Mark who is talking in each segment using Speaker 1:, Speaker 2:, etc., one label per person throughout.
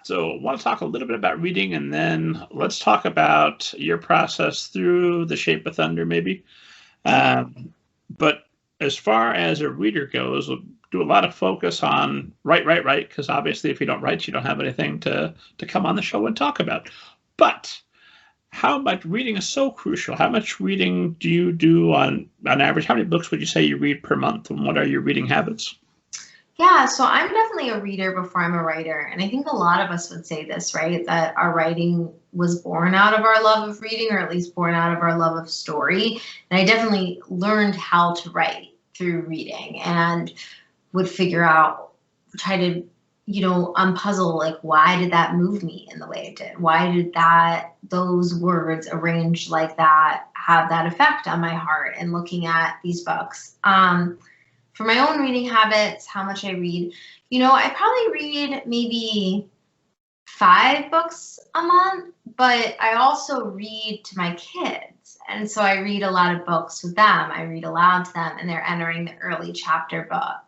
Speaker 1: So I want to talk a little bit about reading, and then let's talk about your process through The Shape of Thunder, maybe. But as far as a reader goes, we'll do a lot of focus on write, because obviously if you don't write, you don't have anything to come on the show and talk about. But how much reading is so crucial? How much reading do you do on average? How many books would you say you read per month, and what are your reading habits?
Speaker 2: Yeah, so I'm definitely a reader before I'm a writer. And I think a lot of us would say this, right? That our writing was born out of our love of reading, or at least born out of our love of story. And I definitely learned how to write through reading and would figure out, try to, unpuzzle, like, why did that move me in the way it did? Why did those words arranged like that have that effect on my heart? And looking at these books. For my own reading habits, how much I read, I probably read maybe 5 books a month, but I also read to my kids. And so I read a lot of books with them. I read aloud to them, and they're entering the early chapter book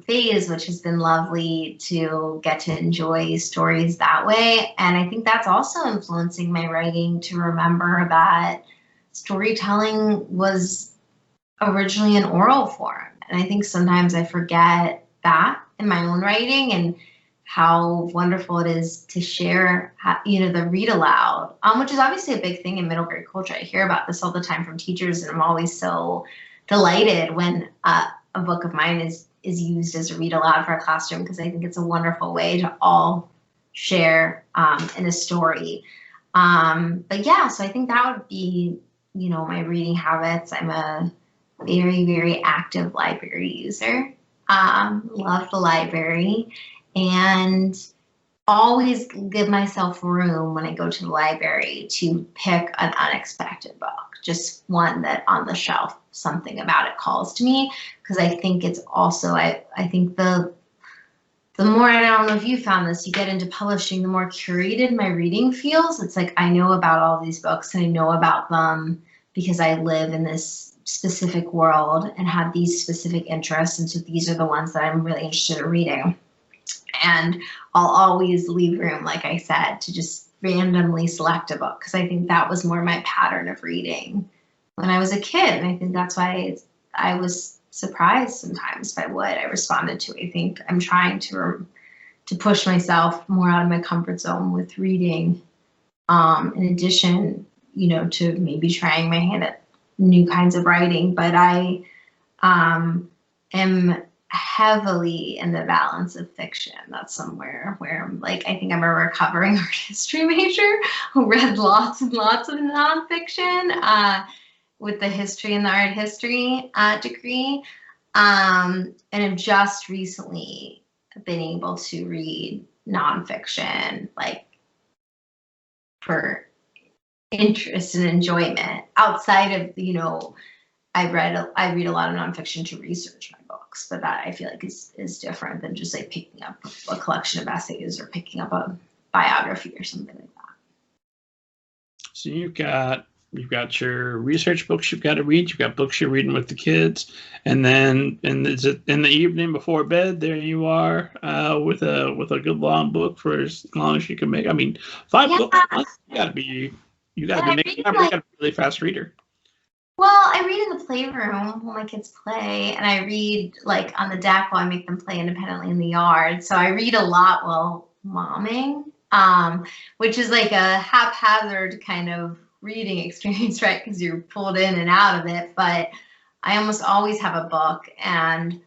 Speaker 2: phase, which has been lovely to get to enjoy stories that way. And I think that's also influencing my writing, to remember that storytelling was originally an oral form. And I think sometimes I forget that in my own writing, and how wonderful it is to share, the read aloud, which is obviously a big thing in middle grade culture. I hear about this all the time from teachers, and I'm always so delighted when a book of mine is used as a read aloud for a classroom, because I think it's a wonderful way to all share in a story. But yeah, so I think that would be, my reading habits. I'm a very, very active library user. Love the library, and always give myself room when I go to the library to pick an unexpected book, just one that on the shelf, something about it calls to me, because I think it's also, I think the more, I don't know if you found this, you get into publishing, the more curated my reading feels. It's like I know about all these books, and I know about them because I live in this specific world and have these specific interests, and so these are the ones that I'm really interested in reading. And I'll always leave room, like I said, to just randomly select a book, because I think that was more my pattern of reading when I was a kid. And I think that's why I was surprised sometimes by what I responded to. I think I'm trying to push myself more out of my comfort zone with reading, in addition, to maybe trying my hand at new kinds of writing. But I am heavily in the balance of fiction. That's somewhere where I'm like, I think I'm a recovering art history major who read lots and lots of nonfiction with the history and the art history degree. And I've just recently been able to read nonfiction, like, for interest and enjoyment outside of, I read a lot of nonfiction to research my books, but that I feel like is different than just like picking up a collection of essays or picking up a biography or something like that.
Speaker 1: So you've got your research books you've got to read. You've got books you're reading with the kids, and then in the evening before bed, there you are with a good long book for as long as you can make. I mean, 5 books a month. You got to be making. You got to be a really fast reader.
Speaker 2: Well, I read in the playroom while my kids play, and I read like on the deck while I make them play independently in the yard. So I read a lot while momming, which is like a haphazard kind of reading experience, right? Because you're pulled in and out of it. But I almost always have a book, and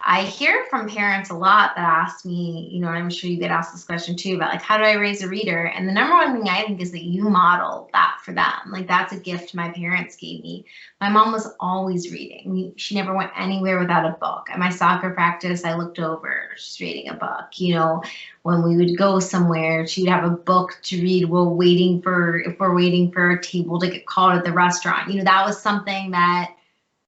Speaker 2: I hear from parents a lot that ask me, and I'm sure you get asked this question too, about like, how do I raise a reader? And the number one thing I think is that you model that for them. Like, that's a gift my parents gave me. My mom was always reading. She never went anywhere without a book. At my soccer practice, I looked over, she's reading a book. When we would go somewhere, she would have a book to read if we're waiting for a table to get called at the restaurant. That was something that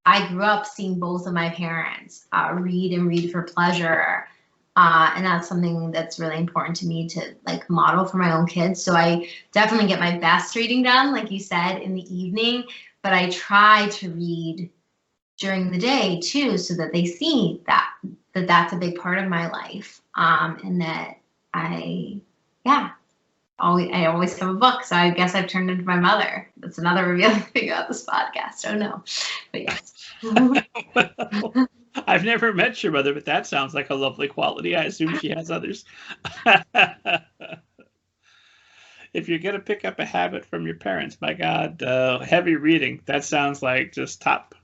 Speaker 2: I grew up seeing both of my parents read for pleasure. And that's something that's really important to me to like model for my own kids. So I definitely get my best reading done, like you said, in the evening, but I try to read during the day too, so that they see that that's a big part of my life. And that I always have a book, so I guess I've turned into my mother. That's another revealing thing about this podcast. Oh no, but yes.
Speaker 1: Well, I've never met your mother, but that sounds like a lovely quality. I assume she has others. If you're gonna pick up a habit from your parents, my God, heavy reading. That sounds like just top.